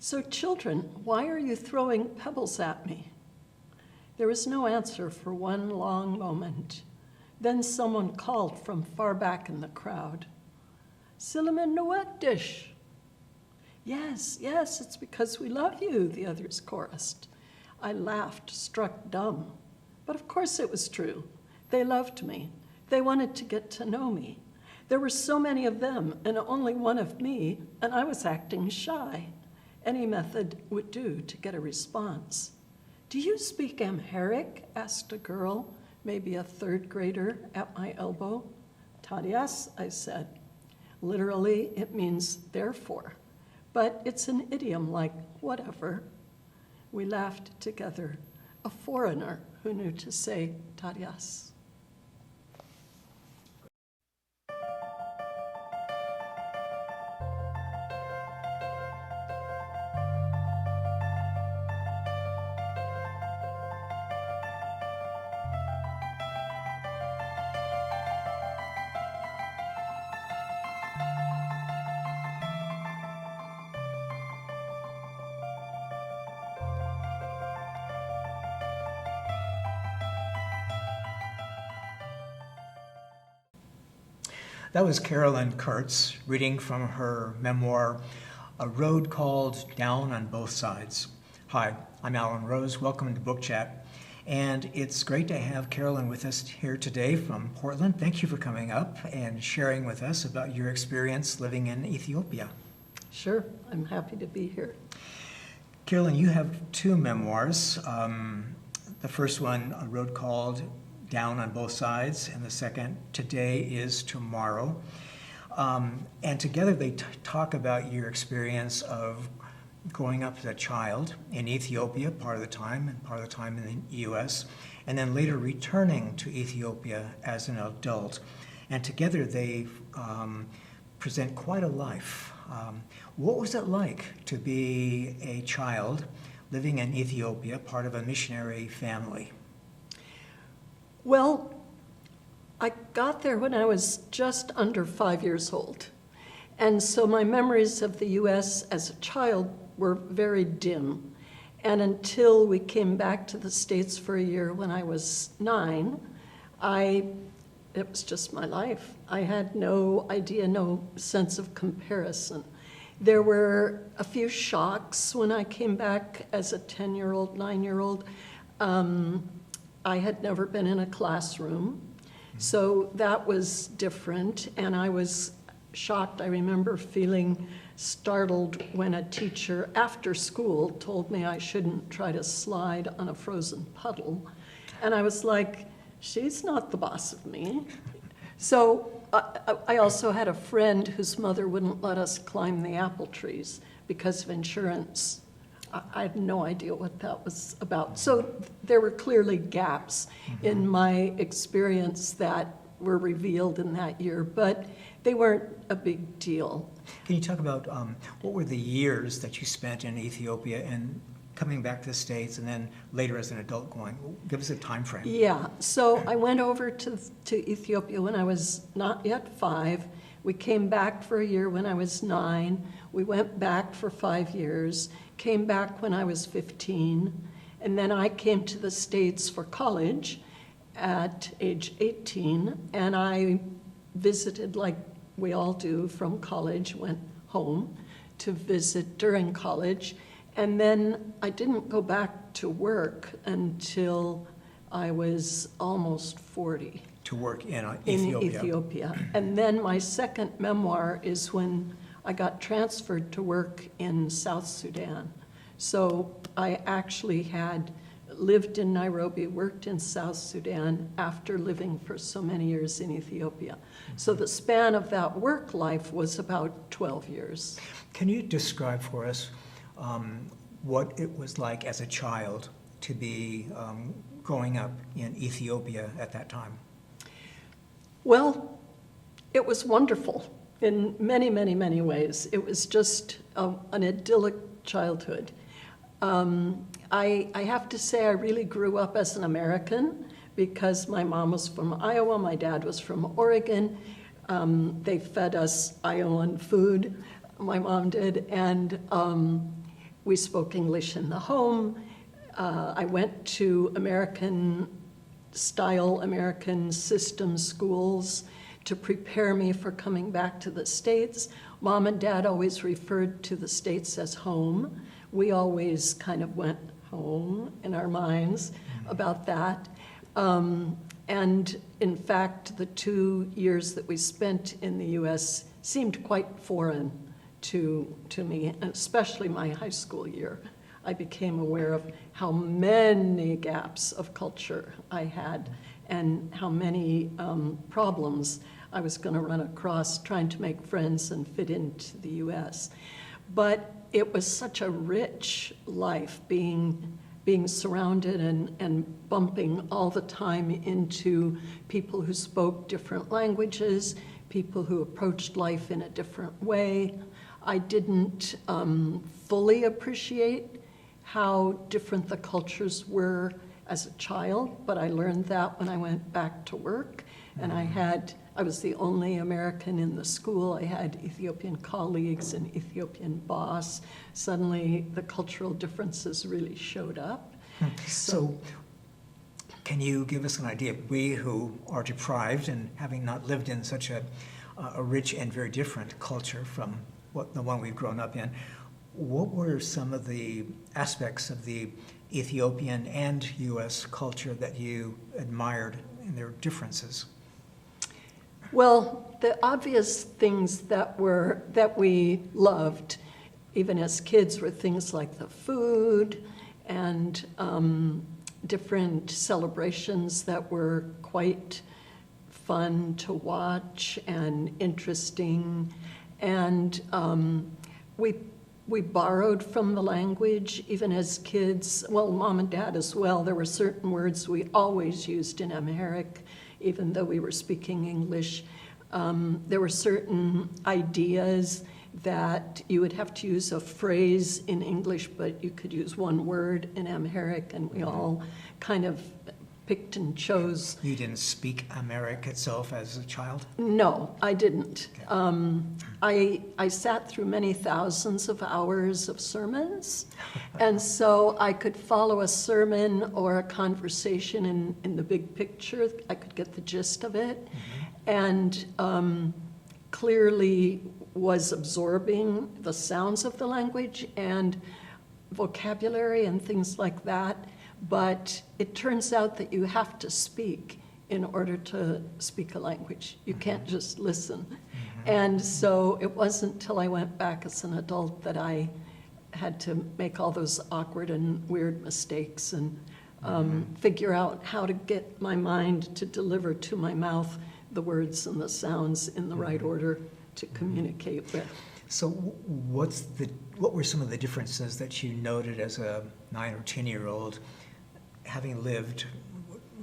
"So children, why are you throwing pebbles at me?" There was no answer for one long moment. Then someone called from far back in the crowd, "Silliman Nuwakdish." Yes, it's because we love you," the others chorused. I laughed, struck dumb. But of course it was true. They loved me. They wanted to get to know me. There were so many of them and only one of me, and I was acting shy. Any method would do to get a response. "Do you speak Amharic?" asked a girl, maybe a third grader, at my elbow. "Tadias," I said. Literally, it means therefore, but it's an idiom like whatever. We laughed together, a foreigner who knew to say Tadias. That was Carolyn Kurtz reading from her memoir, A Road Called Down on Both Sides. Hi, I'm Alan Rose. Welcome to Book Chat. And it's great to have Carolyn with us here today from Portland. Thank you for coming up and sharing with us about your experience living in Ethiopia. Sure, I'm happy to be here. Carolyn, you have two memoirs. The first one, A Road Called Down on Both Sides, and the second, Today is Tomorrow. And together they talk about your experience of growing up as a child in Ethiopia part of the time and part of the time in the US, and then later returning to Ethiopia as an adult. And together they present quite a life. What was it like to be a child living in Ethiopia, part of a missionary family? Well, I got there when I was just under 5 years old. And so my memories of the US as a child were very dim. And until we came back to the States for a year when I was 9, it was just my life. I had no idea, no sense of comparison. There were a few shocks when I came back as a 10-year-old, 9-year-old. I had never been in a classroom, so that was different, and I was shocked. I remember feeling startled when a teacher after school told me I shouldn't try to slide on a frozen puddle, and I was like, she's not the boss of me. So I also had a friend whose mother wouldn't let us climb the apple trees because of insurance. I had no idea what that was about. So there were clearly gaps in my experience that were revealed in that year, but they weren't a big deal. Can you talk about what were the years that you spent in Ethiopia and coming back to the States and then later as an adult going? Give us a time frame. Yeah, so I went over to Ethiopia when I was not yet 5. We came back for a year when I was 9. We went back for 5 years, came back when I was 15, and then I came to the States for college at age 18, and I visited like we all do from college, went home to visit during college, and then I didn't go back to work until I was almost 40. To work in Ethiopia. And then my second memoir is when I got transferred to work in South Sudan. So I actually had lived in Nairobi, worked in South Sudan after living for so many years in Ethiopia. So the span of that work life was about 12 years. Can you describe for us what it was like as a child to be growing up in Ethiopia at that time? Well, it was wonderful in many, many, many ways. It was just an idyllic childhood. I have to say I really grew up as an American because my mom was from Iowa, my dad was from Oregon. They fed us Iowan food, my mom did, and We spoke English in the home. I went to American system schools to prepare me for coming back to the States. Mom and Dad always referred to the States as home. We always kind of went home in our minds about that. And in fact, the 2 years that we spent in the US seemed quite foreign to me, and especially my high school year. I became aware of how many gaps of culture I had and how many problems I was going to run across trying to make friends and fit into the US. But it was such a rich life being surrounded and bumping all the time into people who spoke different languages, people who approached life in a different way. I didn't fully appreciate how different the cultures were as a child, but I learned that when I went back to work. And I was the only American in the school. I had Ethiopian colleagues, an Ethiopian boss. Suddenly, the cultural differences really showed up. So, can you give us an idea, we who are deprived and having not lived in such a rich and very different culture from the one we've grown up in, what were some of the aspects of the Ethiopian and U.S. culture that you admired in their differences? Well, the obvious things that we loved, even as kids, were things like the food and different celebrations that were quite fun to watch and interesting. And we borrowed from the language, even as kids. Well, Mom and Dad as well. There were certain words we always used in Amharic, even though we were speaking English. There were certain ideas that you would have to use a phrase in English, but you could use one word in Amharic, and we all kind of picked and chose. You didn't speak Amharic itself as a child? No, I didn't. Okay. I sat through many thousands of hours of sermons, and so I could follow a sermon or a conversation in the big picture. I could get the gist of it, and clearly was absorbing the sounds of the language and vocabulary and things like that. But it turns out that you have to speak in order to speak a language. You can't just listen. And so it wasn't till I went back as an adult that I had to make all those awkward and weird mistakes and figure out how to get my mind to deliver to my mouth the words and the sounds in the right order to communicate with. So what were some of the differences that you noted as a 9 or 10-year-old, having lived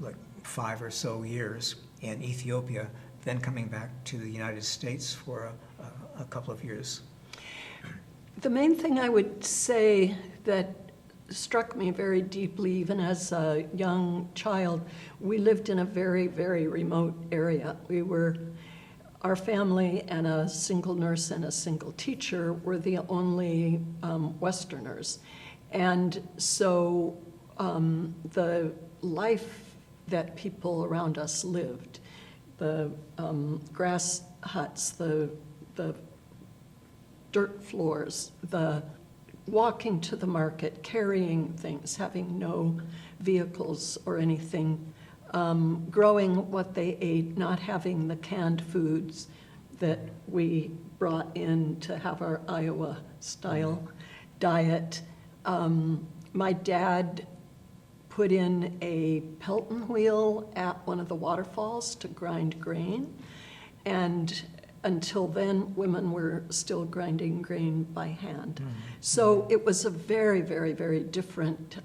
like 5 or so years in Ethiopia, then coming back to the United States for a couple of years? The main thing I would say that struck me very deeply, even as a young child, we lived in a very, very remote area. Our family and a single nurse and a single teacher were the only Westerners. And so the life that people around us lived, the grass huts, the dirt floors, the walking to the market, carrying things, having no vehicles or anything, growing what they ate, not having the canned foods that we brought in to have our Iowa-style diet. My dad put in a Pelton wheel at one of the waterfalls to grind grain, and until then, women were still grinding grain by hand. So it was a very, very, very different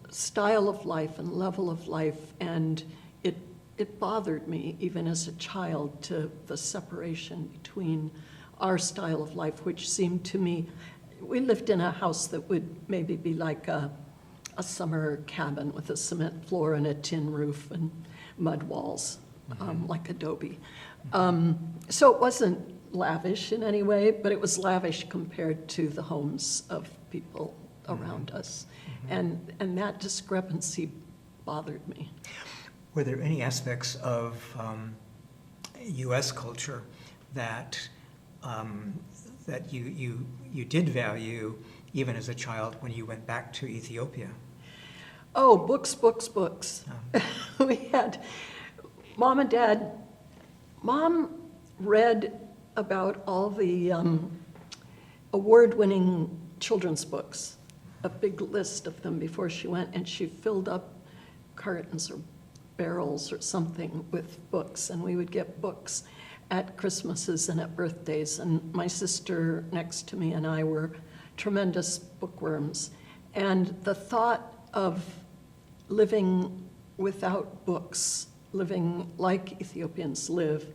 style of life and level of life, and it bothered me, even as a child, to the separation between our style of life, which seemed to me, we lived in a house that would maybe be like a summer cabin with a cement floor and a tin roof and mud walls, like adobe. So it wasn't lavish in any way, but it was lavish compared to the homes of people around us. And that discrepancy bothered me. Were there any aspects of U.S. culture that that you did value even as a child when you went back to Ethiopia? Oh, books, books, books. We had Mom and Dad. Mom read about all the award-winning children's books, a big list of them before she went, and she filled up cartons or barrels or something with books, and we would get books at Christmases and at birthdays, and my sister next to me and I were tremendous bookworms. And the thought of living without books, living like Ethiopians live,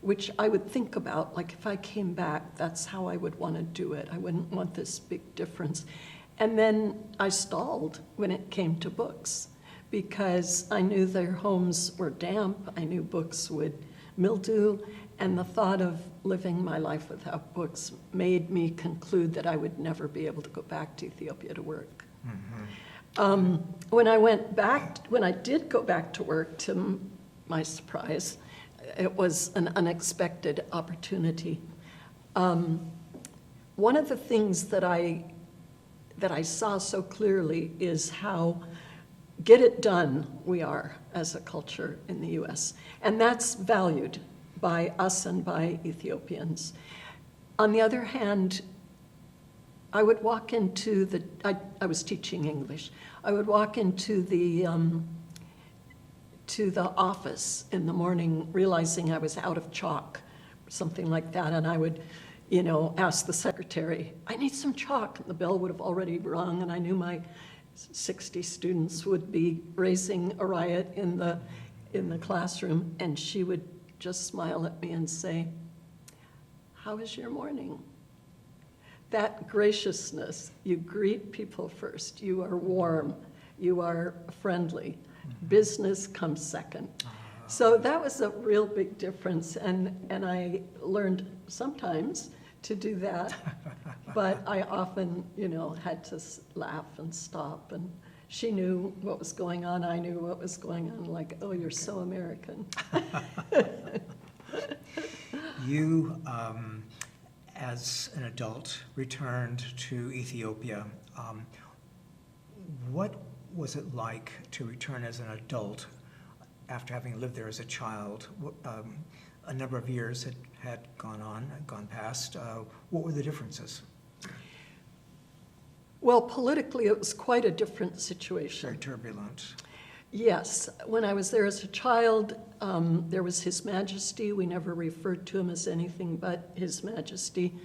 which I would think about, like if I came back, that's how I would want to do it. I wouldn't want this big difference. And then I stalled when it came to books because I knew their homes were damp. I knew books would mildew. And the thought of living my life without books made me conclude that I would never be able to go back to Ethiopia to work. When I did go back to work, to my surprise, it was an unexpected opportunity. One of the things that I saw so clearly is how get it done we are as a culture in the U.S., and that's valued by us and by Ethiopians. On the other hand, I would walk into I was teaching English. I would walk into the office in the morning realizing I was out of chalk, something like that, and I would, ask the secretary, I need some chalk, and the bell would have already rung, and I knew my 60 students would be raising a riot in the classroom, and she would just smile at me and say, how is your morning? That graciousness, you greet people first, you are warm, you are friendly, business comes second. So that was a real big difference, and I learned sometimes to do that, but I often, had to laugh and stop, and she knew what was going on, I knew what was going on, like, oh, you're so American. You, as an adult, returned to Ethiopia. What was it like to return as an adult after having lived there as a child? A number of years had gone past. What were the differences? Well, politically, it was quite a different situation. Very turbulent. Yes. When I was there as a child, there was His Majesty. We never referred to him as anything but His Majesty.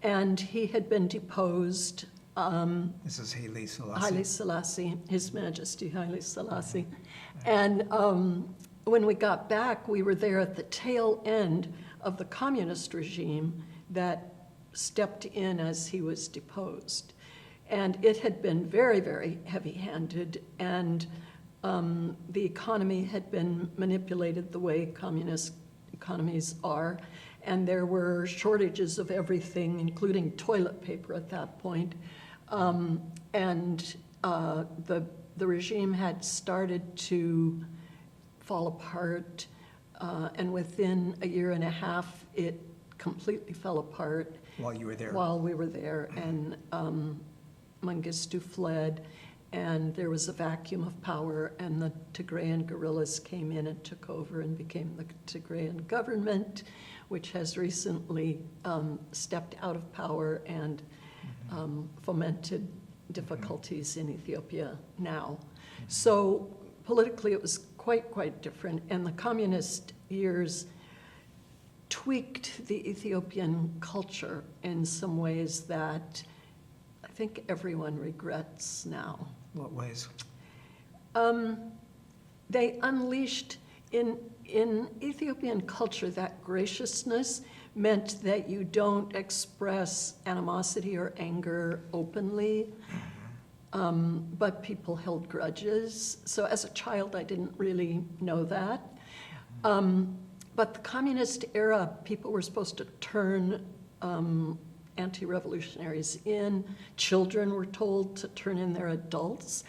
And he had been deposed. This is Haile Selassie. Haile Selassie, His Majesty Haile Selassie. And when we got back, we were there at the tail end of the communist regime that stepped in as he was deposed. And it had been very, very heavy-handed, and the economy had been manipulated the way communist economies are, and there were shortages of everything, including toilet paper at that point. The regime had started to fall apart, and within a year and a half, it completely fell apart. While you were there? While we were there, and Mengistu fled, and there was a vacuum of power, and the Tigrayan guerrillas came in and took over and became the Tigrayan government, which has recently stepped out of power and fomented difficulties in Ethiopia now. So politically it was quite different, and the communist years tweaked the Ethiopian culture in some ways that I think everyone regrets now. What ways? They unleashed in Ethiopian culture, that graciousness meant that you don't express animosity or anger openly, but people held grudges. So as a child, I didn't really know that. But the communist era, people were supposed to turn anti-revolutionaries in. Children were told to turn in their adults,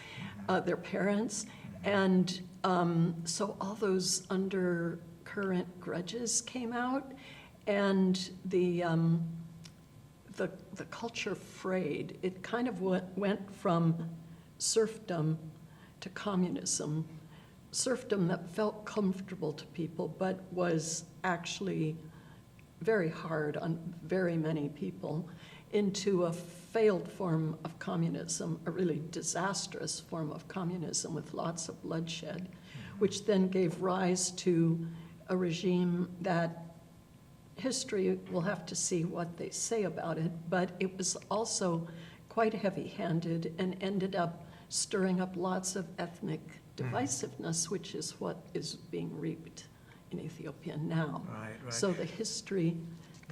their parents. And so all those undercurrent grudges came out, and the culture frayed. It kind of went from serfdom to communism. Serfdom that felt comfortable to people, but was actually very hard on very many people, into a failed form of communism, a really disastrous form of communism with lots of bloodshed, which then gave rise to a regime that history will have to see what they say about it, but it was also quite heavy-handed and ended up stirring up lots of ethnic divisiveness, which is what is being reaped in Ethiopia now. Right. So the history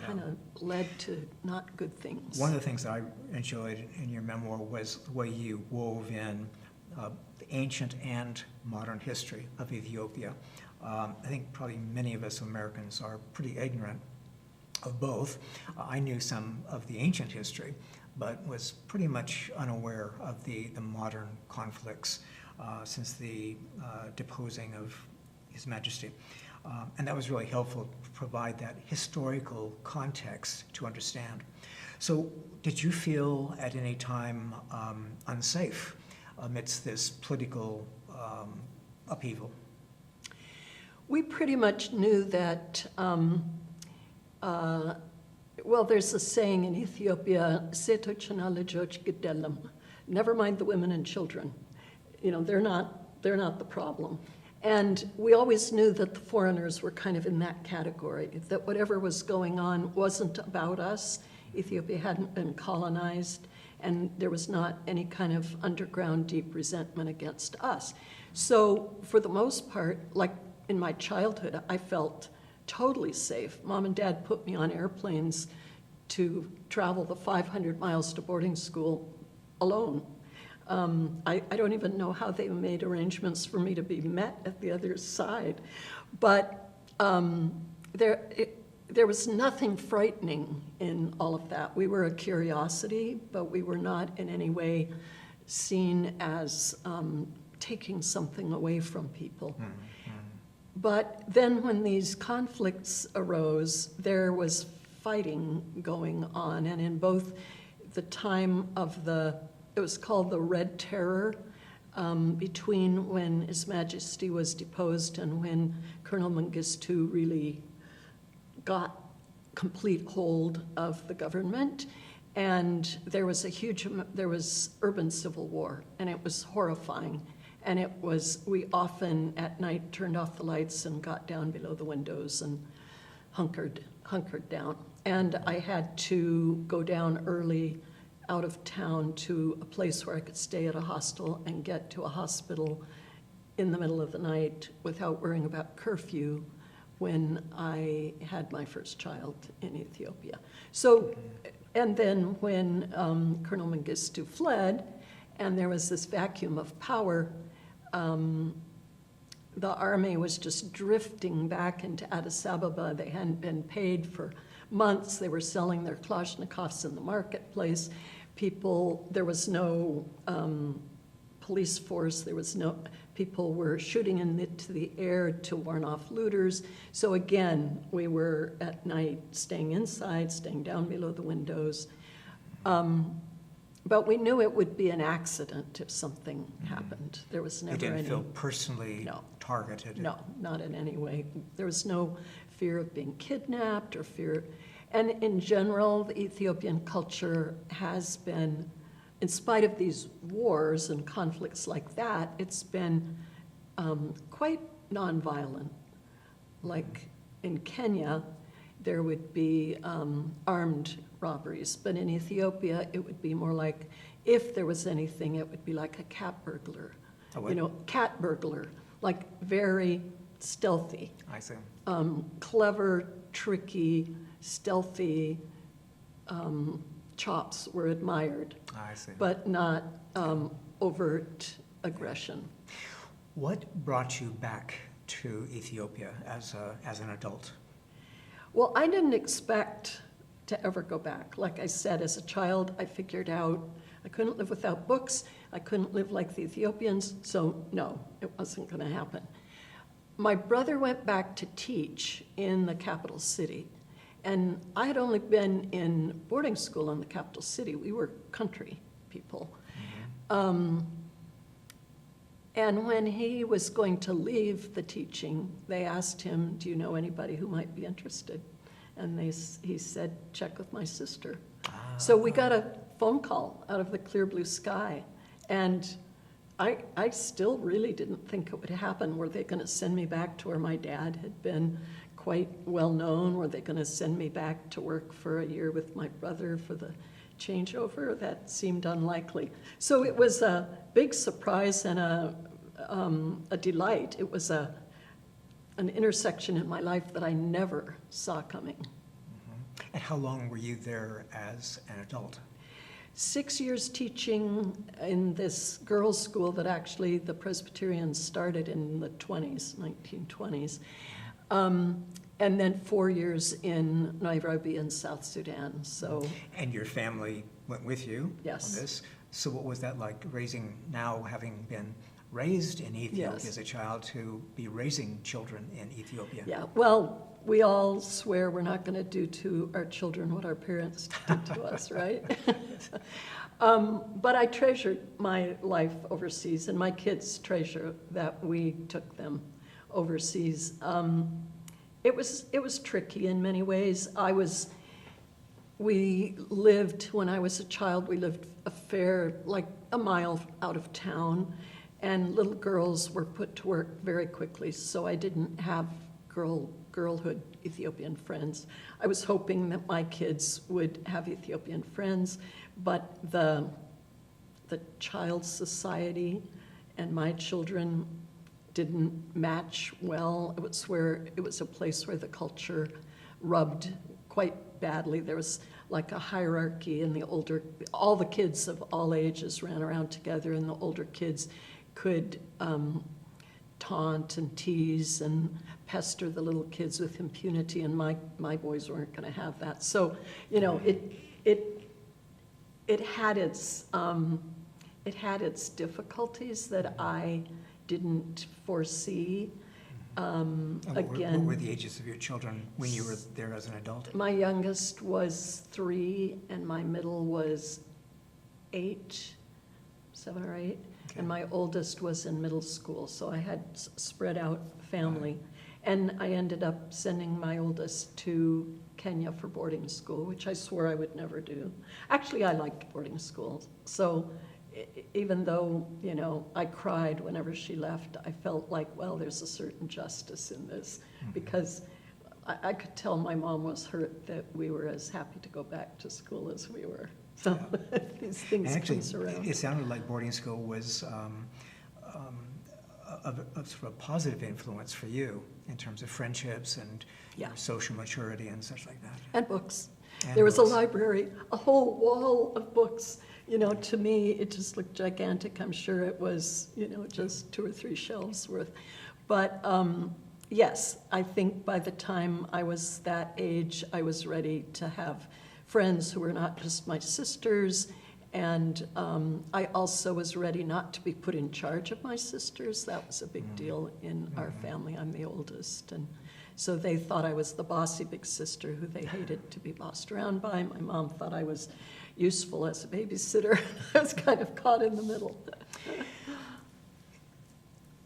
kind of led to not good things. One of the things that I enjoyed in your memoir was the way you wove in the ancient and modern history of Ethiopia. I think probably many of us Americans are pretty ignorant of both. I knew some of the ancient history, but was pretty much unaware of the modern conflicts since the deposing of His Majesty. And that was really helpful to provide that historical context to understand. So did you feel at any time unsafe amidst this political upheaval? We pretty much knew that, well, there's a saying in Ethiopia, never mind the women and children. You know, they're not the problem. And we always knew that the foreigners were kind of in that category, that whatever was going on wasn't about us. Ethiopia hadn't been colonized, and there was not any kind of underground deep resentment against us. So for the most part, like in my childhood, I felt totally safe. Mom and Dad put me on airplanes to travel the 500 miles to boarding school alone. I don't even know how they made arrangements for me to be met at the other side. But there was nothing frightening in all of that. We were a curiosity, but we were not in any way seen as taking something away from people. But then when these conflicts arose, there was fighting going on, and in both the time of it was called the Red Terror, between when His Majesty was deposed and when Colonel Mengistu really got complete hold of the government. And there was urban civil war, and it was horrifying. And we often at night turned off the lights and got down below the windows and hunkered down. And I had to go down early out of town to a place where I could stay at a hostel and get to a hospital in the middle of the night without worrying about curfew when I had my first child in Ethiopia. So, and then when Colonel Mengistu fled and there was this vacuum of power, the army was just drifting back into Addis Ababa. They hadn't been paid for months. They were selling their Kalashnikovs in the marketplace. There was no police force. People were shooting into the air to warn off looters. So again, we were at night staying inside, staying down below the windows. But we knew it would be an accident if something happened. There was never You didn't feel personally targeted? No, not in any way. There was no fear of being kidnapped or fear. And in general, the Ethiopian culture has been, in spite of these wars and conflicts like that, it's been quite nonviolent. Like in Kenya, there would be armed robberies, but in Ethiopia, it would be more like, if there was anything, it would be like a cat burglar. Cat burglar, like very stealthy. I see. Clever, tricky, stealthy chops were admired. I see. But not overt aggression. What brought you back to Ethiopia as an adult? Well, I didn't expect to ever go back. Like I said, as a child, I figured out I couldn't live without books. I couldn't live like the Ethiopians, so no, it wasn't going to happen. My brother went back to teach in the capital city, and I had only been in boarding school in the capital city. We were country people. And when he was going to leave the teaching, they asked him, do you know anybody who might be interested? And he said, check with my sister. So we got a phone call out of the clear blue sky. And I still really didn't think it would happen. Were they going to send me back to where my dad had been quite well known? Were they going to send me back to work for a year with my brother for the changeover? That seemed unlikely. So it was a big surprise and a delight. It was an intersection in my life that I never saw coming. Mm-hmm. And how long were you there as an adult? 6 years teaching in this girls' school that actually the Presbyterians started in the 1920s. And then 4 years in Nairobi in South Sudan. So. And your family went with you Yes. on this. So what was that like, having been raised in Ethiopia Yes. as a child, to be raising children in Ethiopia? Yeah, well, we all swear we're not going to do to our children what our parents did to us, right? But I treasured my life overseas, and my kids treasure that we took them overseas. It was tricky in many ways. We lived, when I was a child, we lived like a mile out of town, and little girls were put to work very quickly, so I didn't have girlhood Ethiopian friends. I was hoping that my kids would have Ethiopian friends, but the child society and my children didn't match well. It was a place where the culture rubbed quite badly. There was like a hierarchy, and all the kids of all ages ran around together, and the older kids could taunt and tease and pester the little kids with impunity, and my boys weren't going to have that. So, it had its difficulties that I didn't foresee. What were the ages of your children when you were there as an adult? My youngest was 3, and my middle was 8, 7 or 8. Okay. And my oldest was in middle school, so I had spread out family. And I ended up sending my oldest to Kenya for boarding school, which I swore I would never do. Actually, I liked boarding school. So even though, I cried whenever she left, I felt like, well, there's a certain justice in this, because I could tell my mom was hurt that we were as happy to go back to school as we were. So these things come around. It sounded like boarding school was a sort of positive influence for you in terms of friendships and your social maturity and such like that. And books. And there was books. a library, a whole wall of books. To me, it just looked gigantic. I'm sure it was, just 2 or 3 shelves worth. But yes, I think by the time I was that age, I was ready to have friends who were not just my sisters, and I also was ready not to be put in charge of my sisters. That was a big deal in our family. I'm the oldest, and so they thought I was the bossy big sister who they hated to be bossed around by. My mom thought I was useful as a babysitter. I was kind of caught in the middle.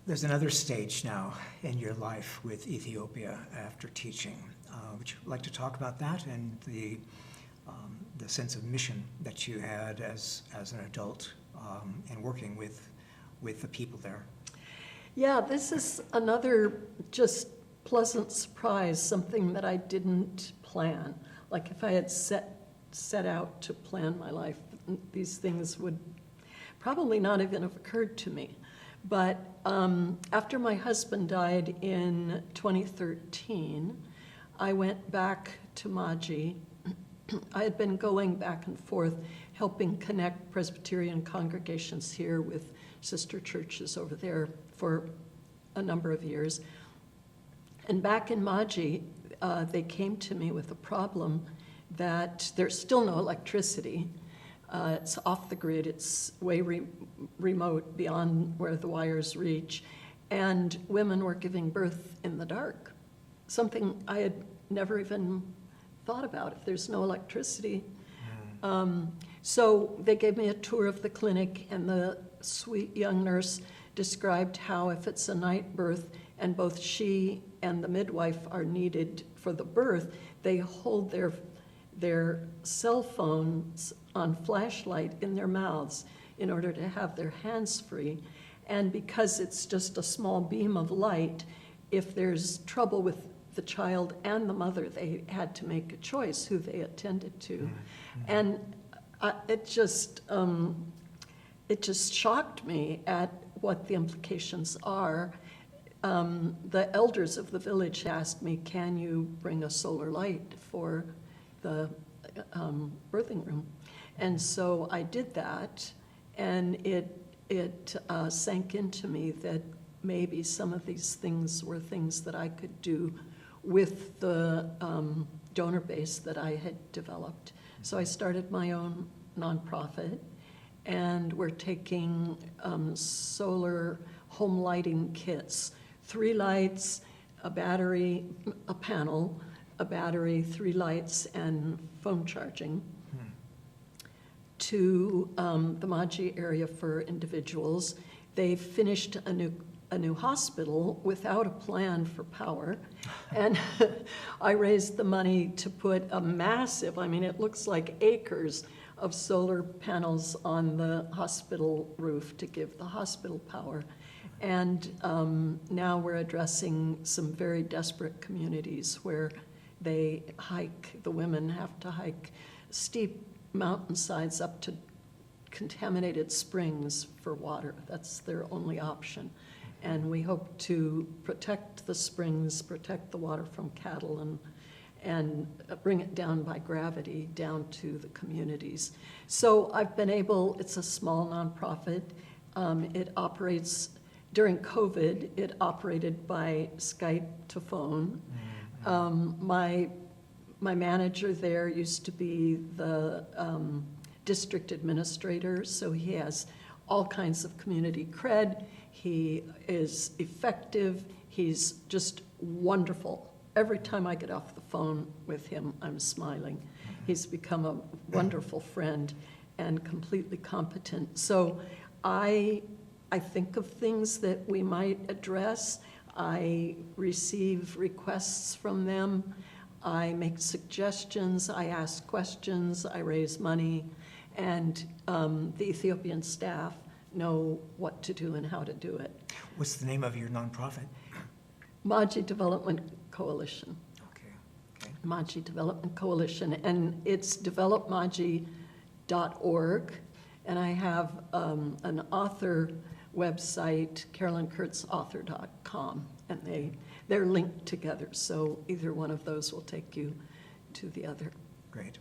There's another stage now in your life with Ethiopia after teaching. Would you like to talk about that and the sense of mission that you had as an adult and working with the people there? Yeah, this is another just pleasant surprise, something that I didn't plan. Like if I had set out to plan my life, these things would probably not even have occurred to me. But after my husband died in 2013, I went back to Maji. I had been going back and forth, helping connect Presbyterian congregations here with sister churches over there for a number of years. And back in Maji, they came to me with a problem that there's still no electricity. It's off the grid, it's way remote beyond where the wires reach, and women were giving birth in the dark, something I had never even thought about. If there's no electricity. So they gave me a tour of the clinic, and the sweet young nurse described how if it's a night birth and both she and the midwife are needed for the birth, they hold their cell phones on flashlight in their mouths in order to have their hands free. And because it's just a small beam of light, if there's trouble with the child and the mother, they had to make a choice who they attended to. And it just shocked me at what the implications are. The elders of the village asked me, can you bring a solar light for the birthing room? And so I did that, and it sank into me that maybe some of these things were things that I could do with the donor base that I had developed. So I started my own nonprofit, and we're taking solar home lighting kits, 3 lights, a battery, a panel, a battery, 3 lights, and phone charging to the Maji area for individuals. They finished a new hospital without a plan for power, and I raised the money to put a massive, I mean, it looks like acres of solar panels on the hospital roof to give the hospital power. And now we're addressing some very desperate communities where the women have to hike steep mountainsides up to contaminated springs for water. That's their only option. And we hope to protect the springs, protect the water from cattle, and bring it down by gravity down to the communities. So I've been able, it's a small nonprofit. It operates, during COVID, it operated by Skype to phone. My manager there used to be the district administrator, so he has all kinds of community cred. He is effective. He's just wonderful. Every time I get off the phone with him, I'm smiling. He's become a wonderful friend and completely competent. So I think of things that we might address. I receive requests from them. I make suggestions, I ask questions, I raise money, and the Ethiopian staff know what to do and how to do it. What's the name of your nonprofit? Maji Development Coalition. Okay. Maji Development Coalition, and it's developmaji.org, and I have an author website, CarolynKurtzAuthor.com, and they're linked together, so either one of those will take you to the other. Great.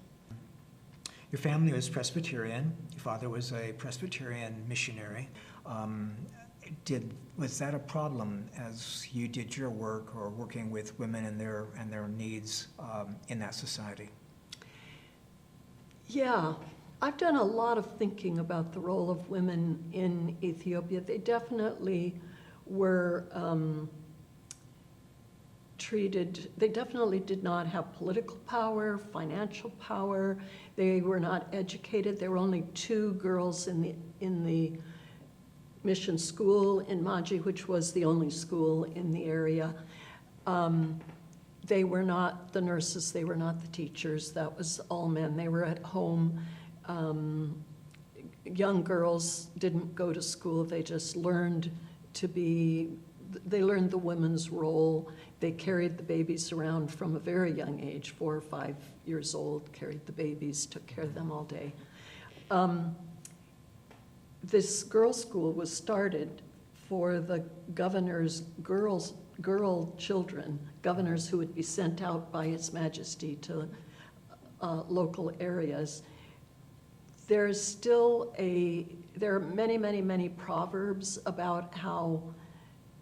Your family was Presbyterian. Your father was a Presbyterian missionary. Was that a problem as you did your work or working with women and their needs in that society? Yeah, I've done a lot of thinking about the role of women in Ethiopia. They definitely were they definitely did not have political power, financial power. They were not educated. There were only 2 girls in the mission school in Maji, which was the only school in the area. They were not the nurses, they were not the teachers. That was all men. They were at home. Young girls didn't go to school. They just learned they learned the women's role. They carried the babies around from a very young age, 4 or 5 years old, carried the babies, took care of them all day. This girls' school was started for the governor's girl children, governors who would be sent out by His Majesty to local areas. There are many, many, many proverbs about how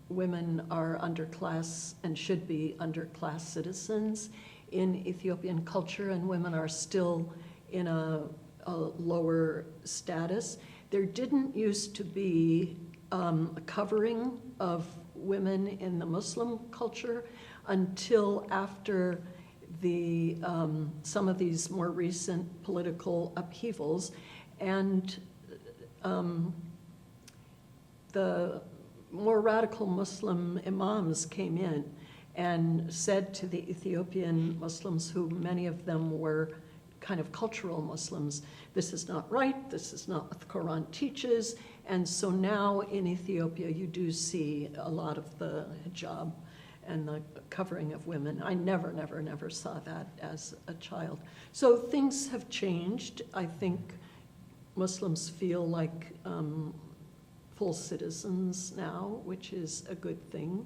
women are underclass and should be underclass citizens in Ethiopian culture, and women are still in a lower status. There didn't used to be a covering of women in the Muslim culture until after the some of these more recent political upheavals, and the more radical Muslim imams came in and said to the Ethiopian Muslims, who many of them were kind of cultural Muslims, this is not right, this is not what the Quran teaches. And so now in Ethiopia you do see a lot of the hijab and the covering of women. I never saw that as a child. So things have changed. I think Muslims feel like full citizens now, which is a good thing.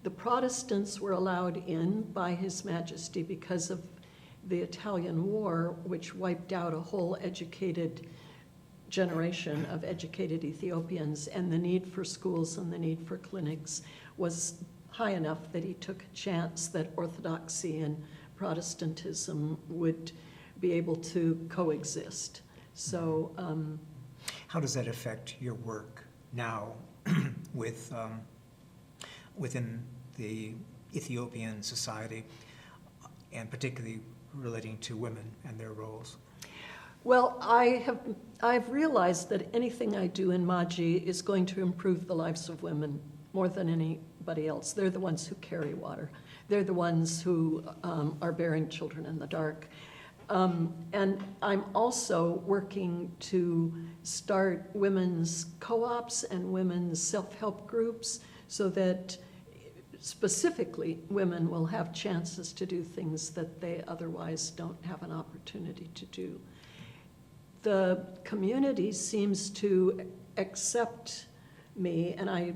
The Protestants were allowed in by His Majesty because of the Italian War, which wiped out a whole educated generation of educated Ethiopians, and the need for schools and the need for clinics was high enough that he took a chance that Orthodoxy and Protestantism would be able to coexist. So, how does that affect your work now with within the Ethiopian society, and particularly relating to women and their roles? Well, I've realized that anything I do in Maji is going to improve the lives of women more than anybody else. They're the ones who carry water. They're the ones who are bearing children in the dark. And I'm also working to start women's co-ops and women's self-help groups so that specifically women will have chances to do things that they otherwise don't have an opportunity to do. The community seems to accept me, and I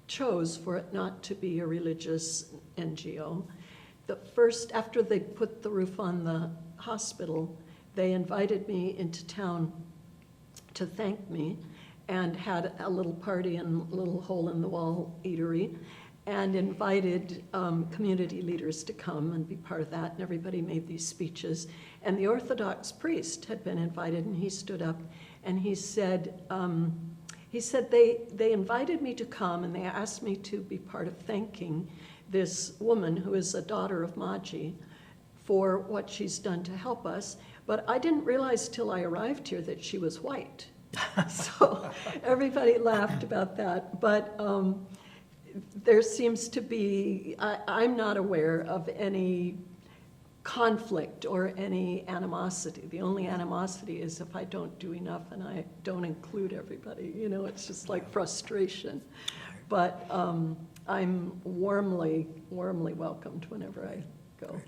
chose for it not to be a religious NGO. After they put the roof on the hospital, they invited me into town to thank me and had a little party in a little hole-in-the-wall eatery and invited community leaders to come and be part of that, and everybody made these speeches. And the Orthodox priest had been invited, and he stood up and he said they invited me to come, and they asked me to be part of thanking this woman who is a daughter of Maji for what she's done to help us. But I didn't realize till I arrived here that she was white. So everybody laughed about that. But there seems to be, I'm not aware of any conflict or any animosity. The only animosity is if I don't do enough and I don't include everybody. You know, it's just like frustration. But I'm warmly welcomed whenever I go.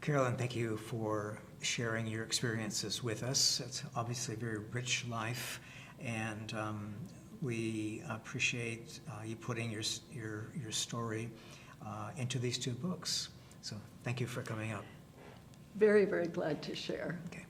Carolyn, thank you for sharing your experiences with us. It's obviously a very rich life, and we appreciate you putting your story into these two books. So thank you for coming up. Very, very glad to share. Okay.